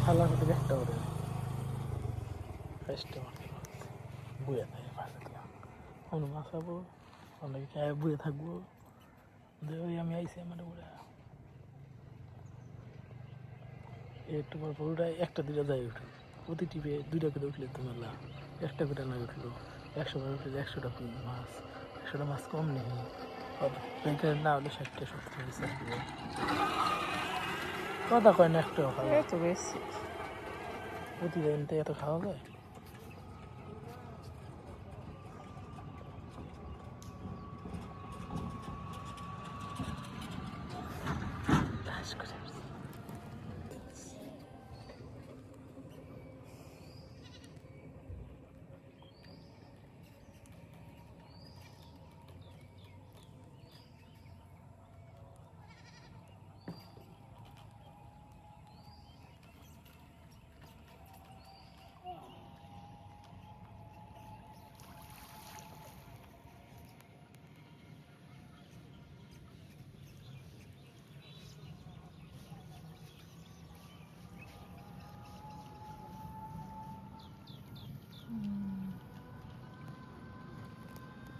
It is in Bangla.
আল্লাহ থেকে একটা করে ফার্স্টে মারতে বুয়ে থাকে ফাঁসাতে আমরা মাছাবো অনেকে খায় বুয়ে থাকবো ওই আমি আইসি আমার বুড়া একটু পর পুরোটা একটা দুটা যায় উঠে প্রতি টিপে দুইটা করে উঠলে তো মেলা একটা করে না উঠলো 100 বার উঠলে 100টা মাছ 100টা মাছ কম নেই বেকার না হলে 60টা 70টা কথা কয় না একটাও খাওয়া তো বেশি প্রতিদিন তো এত খাওয়া যায়